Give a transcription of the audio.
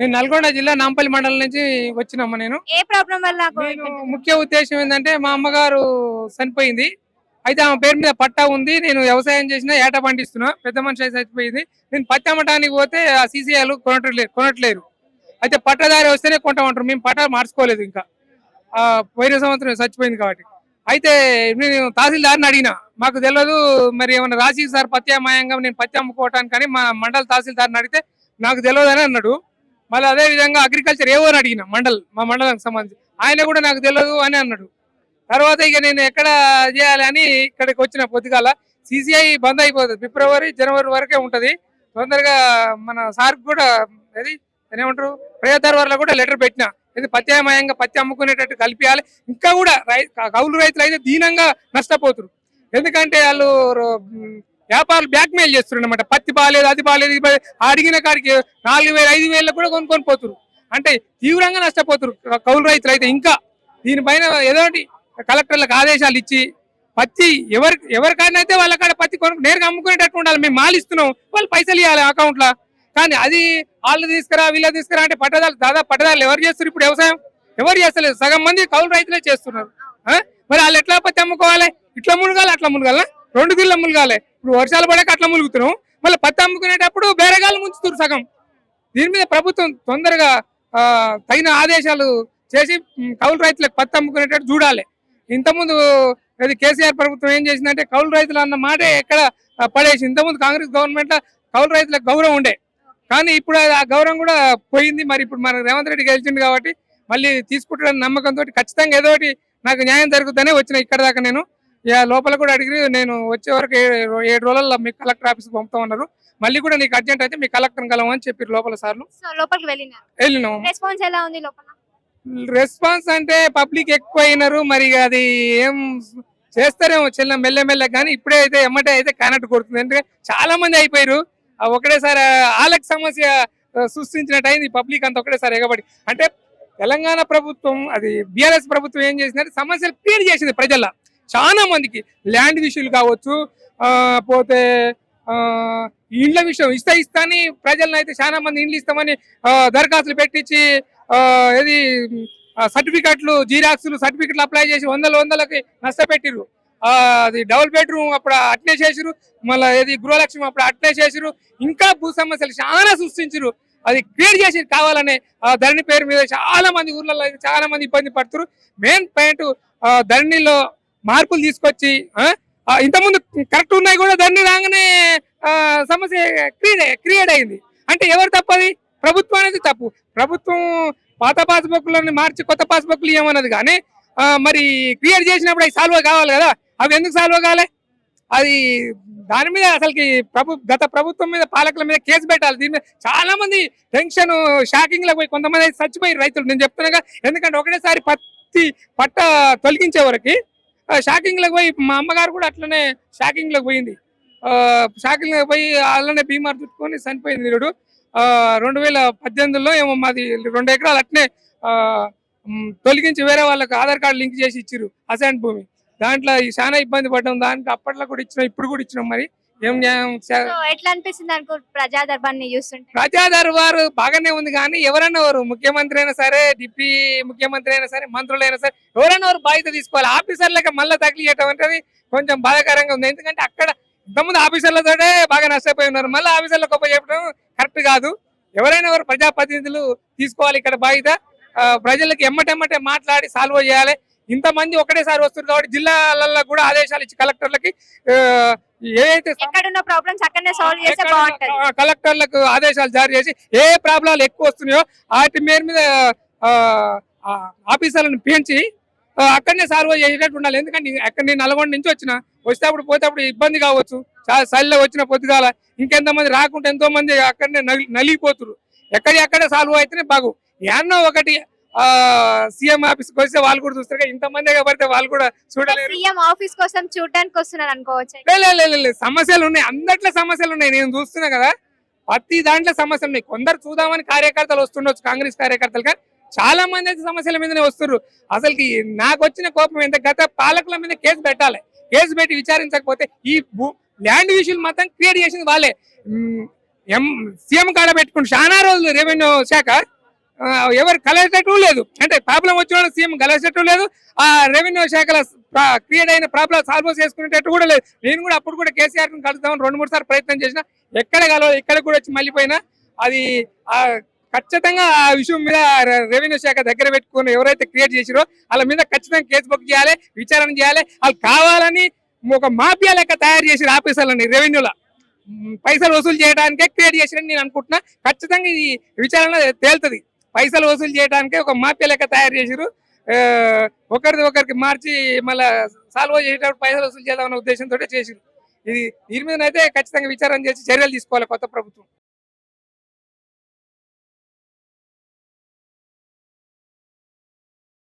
నేను నల్గొండ జిల్లా నాంపల్లి మండలం నుంచి వచ్చినమ్మా. నేను ఏ ప్రాబ్లం వల్ల ముఖ్య ఉద్దేశం ఏంటంటే మా అమ్మగారు చనిపోయింది. అయితే ఆమె పేరు మీద పట్టా ఉంది. నేను వ్యవసాయం చేసిన ఏట పండిస్తున్నా. పెద్ద మనిషి అయితే చచ్చిపోయింది. నేను పత్తి అమ్మటానికి పోతే ఆ సీసీఐలు కొనట్లేరు. అయితే పట్టదారి వస్తేనే కొంటామంటారు. మేము పట్టా మార్చుకోలేదు ఇంకా. పోయిన సంవత్సరం చచ్చిపోయింది కాబట్టి. అయితే నేను తహసీల్దార్ని అడిగిన, మాకు తెలియదు మరి ఏమన్నా రాసి సార్ పత్యామాయంగా నేను పత్తి అమ్ముకోవటానికి మా మండల తహసీల్దార్ని అడిగితే నాకు తెలియదు అని అన్నాడు. మళ్ళీ అదే విధంగా అగ్రికల్చర్ ఏవో అని అడిగిన మా మండలానికి సంబంధించి, ఆయన కూడా నాకు తెలియదు అని అన్నాడు. తర్వాత ఇక నేను ఎక్కడ చేయాలి అని ఇక్కడికి వచ్చిన పొద్దుగాల. సిసిఐ బంద్ అయిపోతుంది, ఫిబ్రవరి జనవరి వరకే ఉంటది. తొందరగా మన సార్ కూడా అది ఏమంటారు ప్రియదర్వర్లో కూడా లెటర్ పెట్టినా, ఇది పత్యామయంగా పత్తి అమ్ముకునేటట్టు కలిపియాలి. ఇంకా కూడా కౌలు రైతులు అయితే దీనంగా నష్టపోతున్నారు. ఎందుకంటే వాళ్ళు వ్యాపారులు బ్లాక్మెయిల్ చేస్తున్నారు అనమాట. పత్తి బాగాలేదు, అది బాగాలేదు, ఇది అడిగిన కాడికి 4,000 5,000 కూడా కొనుక్కొని పోతున్నారు. అంటే తీవ్రంగా నష్టపోతున్నారు కౌలు రైతులు అయితే. ఇంకా దీనిపైన ఏదో కలెక్టర్లకు ఆదేశాలు ఇచ్చి పత్తి ఎవరికైనా అయితే వాళ్ళ కాడ పత్తి నేరుగా అమ్ముకునేటట్టు ఉండాలి. మేము మాల్ ఇస్తున్నాం, వాళ్ళు పైసలు ఇవ్వాలి అకౌంట్ లో. కానీ అది వాళ్ళు తీసుకురా వీళ్ళు తీసుకురా అంటే దాదాపు పట్టదారులు ఎవరు చేస్తారు ఇప్పుడు? వ్యవసాయం ఎవరు చేస్తలేదు. సగం మంది కౌలు రైతులే చేస్తున్నారు. మరి వాళ్ళు ఎట్లా పత్తి అమ్ముకోవాలి? ఇట్లా మునగాలి అట్లా మునగాల, 2 తీర్ల మునగాలి. ఇప్పుడు వర్షాలు పడక అట్లా ములుగుతున్నాం, మళ్ళీ పత్తి అమ్ముకునేటప్పుడు బేరగాళ్ళు ముంచుతున్నారు సగం. దీని మీద ప్రభుత్వం తొందరగా తగిన ఆదేశాలు చేసి కౌలు రైతులకు పత్తి అమ్ముకునేటట్టు చూడాలి. ఇంతకుముందు అది కేసీఆర్ ప్రభుత్వం ఏం చేసిందంటే కౌలు రైతులు అన్న మాటే ఎక్కడ పడేసి. ఇంతకుముందు కాంగ్రెస్ గవర్నమెంట్ లో కౌలు రైతులకు గౌరవం ఉండే, కానీ ఇప్పుడు ఆ గౌరవం కూడా పోయింది. మరి ఇప్పుడు మన రేవంత్ రెడ్డి గెలిచింది కాబట్టి మళ్ళీ తీసుకుంటాడని నమ్మకంతో ఖచ్చితంగా ఏదో ఒకటి నాకు న్యాయం జరుగుతుందనే వచ్చిన ఇక్కడ దాకా. నేను లోపల కూడా అడిగి నేను వచ్చే వరకు 7 రోజుల్లో మీ కలెక్టర్ ఆఫీస్ పంపుతామన్నారు. మళ్ళీ కూడా నీకు అర్జెంట్ అయితే మీ కలెక్టర్ కలవని చెప్పారు లోపల సార్లు. వెళ్ళినాము. రెస్పాన్స్ అంటే పబ్లిక్ ఎక్కువ అయినారు. మరి అది ఏం చేస్తారేమో మెల్లమెల్ల, కానీ ఇప్పుడే అయితే ఎమ్మటే అయితే కానట్టు కొడుతుంది. అంటే చాలా మంది అయిపోయారు ఒకటేసారి. వాళ్ళకి సమస్య సృష్టించినట్టు అయింది పబ్లిక్ అంతా ఒకటేసారి ఎగబడి. అంటే తెలంగాణ ప్రభుత్వం అది బీఆర్ఎస్ ప్రభుత్వం ఏం చేసిందంటే సమస్యలు క్లియర్ చేసింది ప్రజల్లో. చాలా మందికి ల్యాండ్ విషయాలు కావచ్చు, పోతే ఇండ్ల విషయం ఇస్తా అని ప్రజలను అయితే చాలా మంది ఇండ్లు ఇస్తామని దరఖాస్తులు పెట్టించి ఏది సర్టిఫికెట్లు జిరాక్స్లు సర్టిఫికెట్లు అప్లై చేసి వందలకి నష్టపెట్టిరు. అది డబుల్ బెడ్రూమ్ అప్పుడు అట్లే చేసిరు, మళ్ళీ ఏది గృహలక్ష్మి అప్పుడు అట్లే చేసిరు. ఇంకా భూ సమస్యలు చాలా సృష్టించారు. అది క్రియేట్ చేసి కావాలనే ధరణి పేరు మీద చాలా మంది ఊర్లలో చాలా మంది ఇబ్బంది పడుతున్నారు. మెయిన్ పాయింట్ ధరణిలో మార్పులు తీసుకొచ్చి, ఇంతకుముందు కరెక్ట్ ఉన్నాయి కూడా ధరణి రాగానే సమస్య క్రియేట్ అయింది. అంటే ఎవరు తప్పది? ప్రభుత్వం అనేది తప్పు. ప్రభుత్వం పాత పాస్బుక్లను మార్చి కొత్త పాస్బుక్లు ఇవ్వమన్నది, కానీ మరి క్రియేట్ చేసినప్పుడు అవి సాల్వ్ కావాలి కదా. అవి ఎందుకు సాల్వ్ కావాలి? అది దాని మీద అసలుకి గత ప్రభుత్వం మీద పాలకుల మీద కేసు పెట్టాలి. దీని మీద చాలా మంది టెన్షన్ షాకింగ్ లో పోయి కొంతమంది చచ్చిపోయి రైతులు. నేను చెప్తున్నాగా, ఎందుకంటే ఒకటేసారి పత్తి పట్ట తొలగించే వరకు షాకింగ్ లకు పోయి మా అమ్మగారు కూడా అట్లనే షాకింగ్ లకు పోయింది. షాకింగ్ లకు పోయి అలానే బీమార్ చుట్టుకొని చనిపోయింది. 2018లో ఏమో మాది 2 ఎకరాలు అట్నే తొలగించి వేరే వాళ్ళకి ఆధార్ కార్డు లింక్ చేసి ఇచ్చిరు అసైన్ భూమి. దాంట్లో చాలా ఇబ్బంది పడ్డాం. దానికి అప్పట్లో కూడా ఇచ్చినాం, ఇప్పుడు కూడా ఇచ్చినాం. మరి ఏం న్యాయం? ఎట్లా అనిపిస్తుంది అనుకో ప్రజా దర్బార్ని చూస్తుంటే? ప్రజా దర్బారు బాగానే ఉంది, కానీ ఎవరన్నా వారు ముఖ్యమంత్రి అయినా సరే, డిప్యూటీ ముఖ్యమంత్రి అయినా సరే, మంత్రులైనా సరే, ఎవరైనా వారు బాధ్యత తీసుకోవాలి. ఆఫీసర్లకి మళ్ళీ తగిలియటం అనేది కొంచెం బాధాకరంగా ఉంది. ఎందుకంటే అక్కడ ఇంతకుముందు ఆఫీసర్లతోటే బాగా నష్టపోయి ఉన్నారు. మళ్ళీ ఆఫీసర్లకు గొప్ప చెప్పడం కరెక్ట్ కాదు. ఎవరైనా వారు ప్రజాప్రతినిధులు తీసుకోవాలి ఇక్కడ బాధ్యత. ప్రజలకు ఎమ్మటెమ్మటే మాట్లాడి సాల్వ్ చేయాలి. ఇంతమంది ఒకటేసారి వస్తున్నారు కాబట్టి జిల్లాలలో కూడా ఆదేశాలు ఇచ్చి కలెక్టర్లకి ఏదైతే కలెక్టర్లకు ఆదేశాలు జారీ చేసి ఏ ప్రాబ్లాలు ఎక్కువ వస్తున్నాయో వాటి మీద ఆఫీసర్లను పెంచి అక్కడనే సాల్వ్ చేసేటట్టు ఉండాలి. ఎందుకంటే అక్కడ నేను నల్గొండ నుంచి వచ్చేటప్పుడు పోతేప్పుడు ఇబ్బంది కావచ్చు. చాలా సరిలో వచ్చిన పొద్దుగాల ఇంకెంతమంది రాకుంటే ఎంతో మంది అక్కడనే నలిగిపోతున్నారు. ఎక్కడే సాల్వ్ అయితేనే బాగు. ఏమన్నా ఒకటి సీఎం ఆఫీస్ కి వస్తే వాళ్ళు కూడా చూస్తారు. ఇంతమంది పడితే వాళ్ళు కూడా చూడలేరు. సీఎం ఆఫీస్ కోసం చూడడానికి వస్తున్నారు అనుకోవచ్చు. సమస్యలు ఉన్నాయి, అందట్లో సమస్యలు ఉన్నాయి. నేను చూస్తున్నా కదా, ప్రతి దాంట్లో సమస్యలు ఉన్నాయి. కొందరు చూద్దామని కార్యకర్తలు వస్తుండొచ్చు, కాంగ్రెస్ కార్యకర్తలు, కానీ చాలా మంది అయితే సమస్యల మీదనే వస్తున్నారు. అసలుకి నాకు వచ్చిన కోపం ఎంత, గత పాలకుల మీద కేసు పెట్టాలి. కేసు పెట్టి విచారించకపోతే ఈ ల్యాండ్ విషయాలు మాత్రం క్రియేట్ చేసింది వాళ్ళే. సీఎం కాడ పెట్టుకుని చాలా రోజులు రెవెన్యూ శాఖ ఎవరు కలిసేటట్టు లేదు. అంటే ప్రాబ్లం వచ్చిన వాళ్ళు సీఎం కలిసేటట్టు లేదు. ఆ రెవెన్యూ శాఖల క్రియేట్ అయిన ప్రాబ్లం సాల్వ్ చేసుకునేటట్టు కూడా లేదు. నేను కూడా అప్పుడు కూడా కేసీఆర్ ని కలుద్దామని 2-3 సార్లు ప్రయత్నం చేసిన, ఎక్కడ కలవాలి, ఇక్కడ కూడా వచ్చి మళ్ళీపోయినా అది ఖచ్చితంగా ఆ విషయం మీద రెవెన్యూ శాఖ దగ్గర పెట్టుకుని ఎవరైతే క్రియేట్ చేసిరో వాళ్ళ మీద ఖచ్చితంగా కేసు బుక్ చేయాలి, విచారణ చేయాలి. వాళ్ళు కావాలని ఒక మాఫియా లెక్క తయారు చేసి ఆఫీసర్లని రెవెన్యూలో పైసలు వసూలు చేయడానికే క్రియేట్ చేసిరని నేను అనుకుంటున్నా. ఖచ్చితంగా ఇది విచారణ తేలుతుంది. పైసలు వసూలు చేయడానికే ఒక మాఫియా లెక్క తయారు చేసిరు. ఒకరికి మార్చి మళ్ళా సాల్వ్ చేసేటప్పుడు పైసలు వసూలు చేద్దామన్న ఉద్దేశంతో చేసిరు. దీని మీద అయితే ఖచ్చితంగా విచారణ చేసి చర్యలు తీసుకోవాలి కొత్త ప్రభుత్వం.